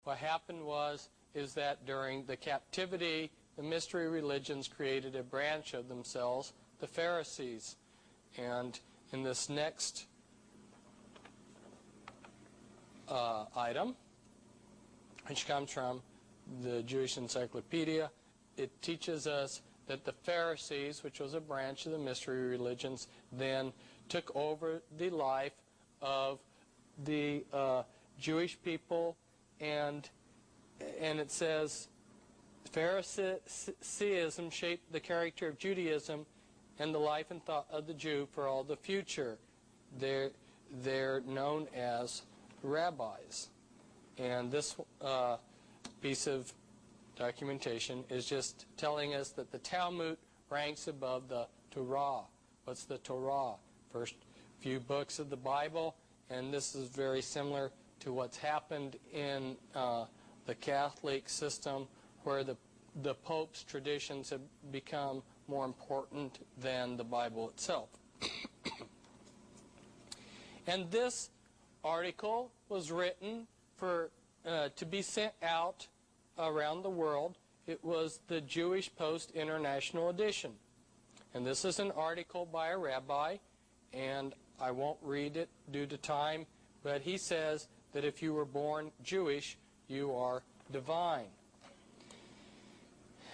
what happened is that during the captivity, the mystery religions created a branch of themselves, the Pharisees. And in this next item, which comes from the Jewish Encyclopedia, it teaches us that the Pharisees, which was a branch of the mystery religions, then took over the life of the Jewish people, and it says Phariseeism shaped the character of Judaism and the life and thought of the Jew for all the future. They're known as rabbis. And this piece of documentation is just telling us that the Talmud ranks above the Torah. What's the Torah? First few books of the Bible, and this is very similar to what's happened in the Catholic system, where the Pope's traditions have become more important than the Bible itself. And this article was written to be sent out around the world. It was the Jewish Post International Edition. And this is an article by a rabbi, and I won't read it due to time, but he says that if you were born Jewish, you are divine.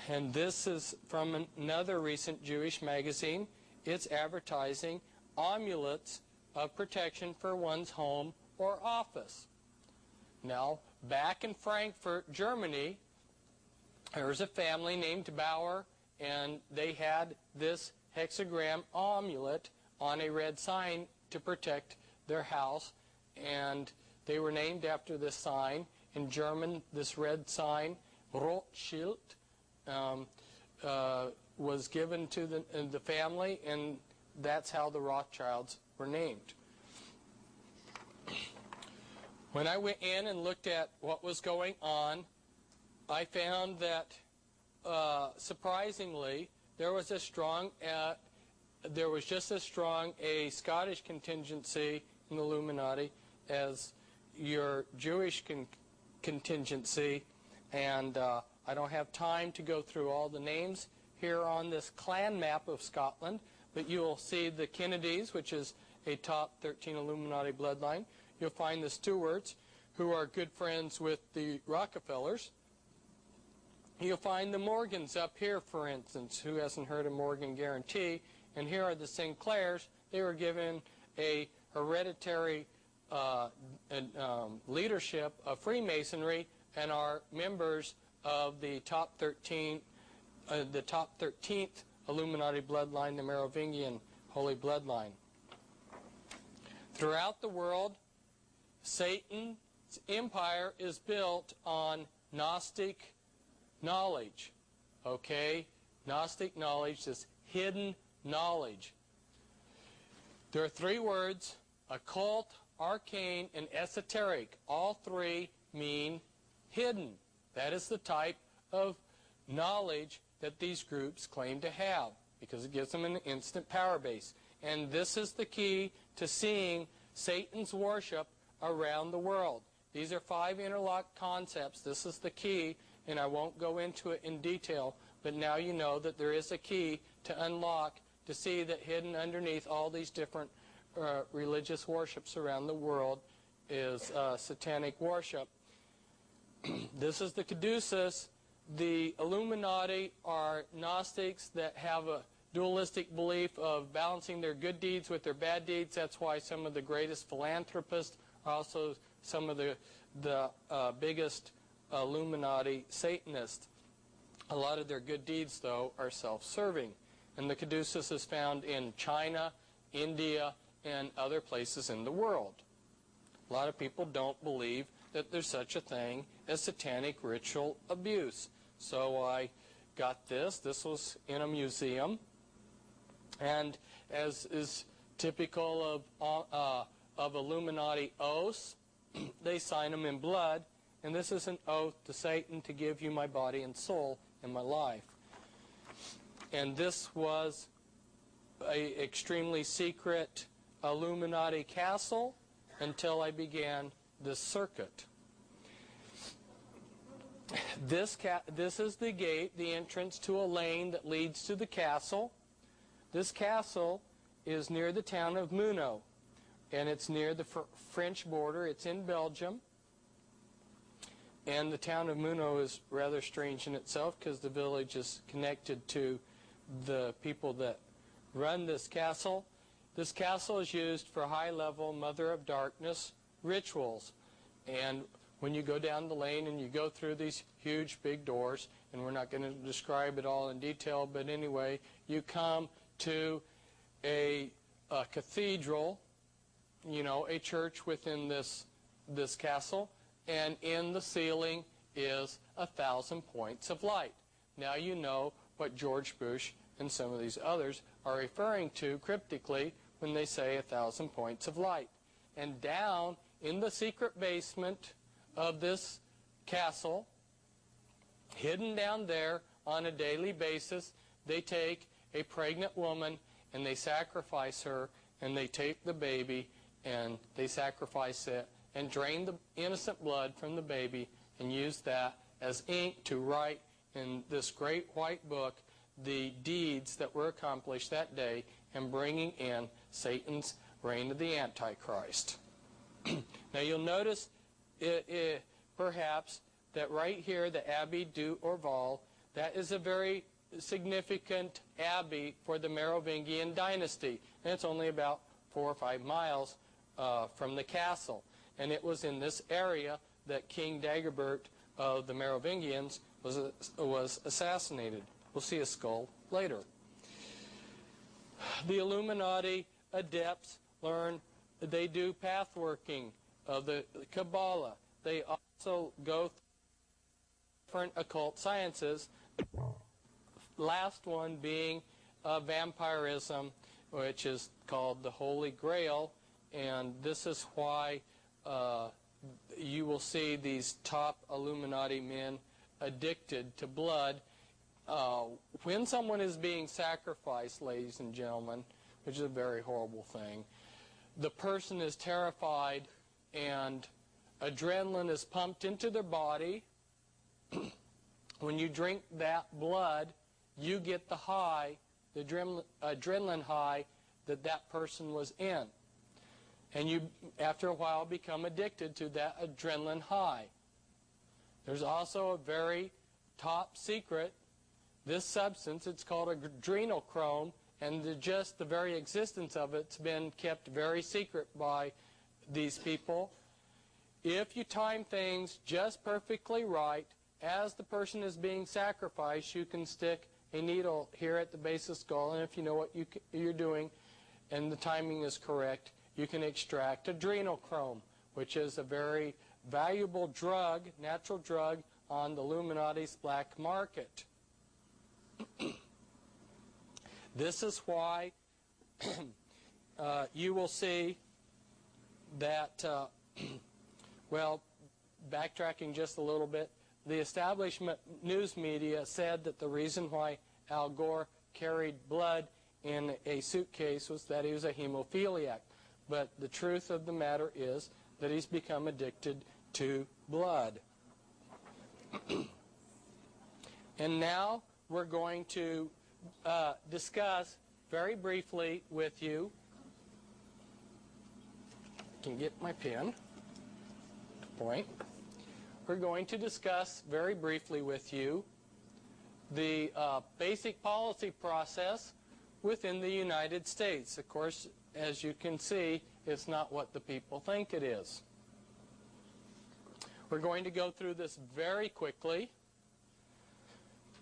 And this is from another recent Jewish magazine. It's advertising amulets of protection for one's home or office. Now, back in Frankfurt, Germany, there was a family named Bauer, and they had this hexagram amulet on a red sign to protect their house, and they were named after this sign. In German, this red sign, Rothschild, was given to the family, and that's how the Rothschilds were named. When I went in and looked at what was going on, I found that surprisingly there was just as strong a Scottish contingency in the Illuminati as your Jewish contingency, and I don't have time to go through all the names here on this clan map of Scotland, but you will see the Kennedys, which is a top 13 Illuminati bloodline. You'll find the Stewarts, who are good friends with the Rockefellers. You'll find the Morgans up here, for instance. Who hasn't heard of Morgan Guarantee? And here are the Sinclairs. They were given a hereditary leadership of Freemasonry and are members of the top 13, the top 13th Illuminati bloodline, the Merovingian Holy Bloodline. Throughout the world, Satan's empire is built on Gnostic knowledge. Okay? Gnostic knowledge, this hidden knowledge. There are three words: occult, arcane, and esoteric. All three mean hidden. That is the type of knowledge that these groups claim to have, because it gives them an instant power base. And this is the key to seeing Satan's worship around the world. These are 5 interlocked concepts. This is the key, and I won't go into it in detail, but now you know that there is a key to unlock, to see that hidden underneath all these different religious worships around the world is satanic worship. This is the caduceus. The Illuminati are Gnostics that have a dualistic belief of balancing their good deeds with their bad deeds. That's why some of the greatest philanthropists are also some of the biggest Illuminati Satanists. A lot of their good deeds, though, are self-serving. And the caduceus is found in China, India, and other places in the world. A lot of people don't believe that there's such a thing as satanic ritual abuse. So I got this. This was in a museum. And as is typical of Illuminati oaths, they sign them in blood. And this is an oath to Satan to give you my body and soul and my life. And this was an extremely secret Illuminati castle until I began this circuit. This is the gate, the entrance to a lane that leads to the castle. This castle is near the town of Muno, and it's near the French border. It's in Belgium. And the town of Muno is rather strange in itself because the village is connected to the people that run this castle. This castle is used for high-level Mother of Darkness rituals. And when you go down the lane and you go through these huge big doors, and we're not going to describe it all in detail, but anyway, you come to a cathedral, you know, a church within this castle, and in the ceiling is 1,000 points of light. Now you know what George Bush and some of these others are referring to cryptically when they say 1,000 points of light. And down in the secret basement of this castle, hidden down there on a daily basis, they take a pregnant woman and they sacrifice her, and they take the baby and they sacrifice it and drain the innocent blood from the baby and use that as ink to write in this great white book the deeds that were accomplished that day and bringing in Satan's reign of the Antichrist. Now you'll notice perhaps that right here, the Abbey du Orval, that is a very significant abbey for the Merovingian dynasty. And it's only about 4 or 5 miles from the castle. And it was in this area that King Dagobert of the Merovingians was assassinated. We'll see a skull later. The Illuminati adepts they do path working of the Kabbalah. They also go through different occult sciences. Last one being vampirism, which is called the Holy Grail, and this is why you will see these top Illuminati men addicted to blood. When someone is being sacrificed, ladies and gentlemen, which is a very horrible thing, the person is terrified and adrenaline is pumped into their body. When you drink that blood, you get the high, the adrenaline high that person was in. And you, after a while, become addicted to that adrenaline high. There's also a very top secret, this substance, it's called adrenochrome, and just the very existence of it's been kept very secret by these people. If you time things just perfectly right, as the person is being sacrificed, you can stick a needle here at the base of the skull, and if you know what you're doing and the timing is correct, you can extract adrenochrome, which is a very valuable drug, natural drug, on the Illuminati's black market. This is why you will see that, well, backtracking just a little bit, the establishment news media said that the reason why Al Gore carried blood in a suitcase was that he was a hemophiliac. But the truth of the matter is that he's become addicted to blood. And now we're going to discuss very briefly with you, I can get my pen to point. We're going to discuss very briefly with you the basic policy process within the United States. Of course, as you can see, it's not what the people think it is. We're going to go through this very quickly.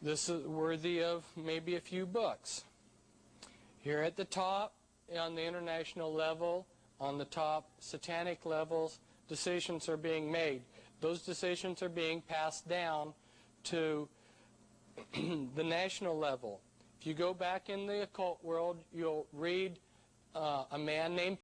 This is worthy of maybe a few books. Here at the top, on the international level, on the top satanic levels, decisions are being made. Those decisions are being passed down to the national level. If you go back in the occult world, you'll read a man named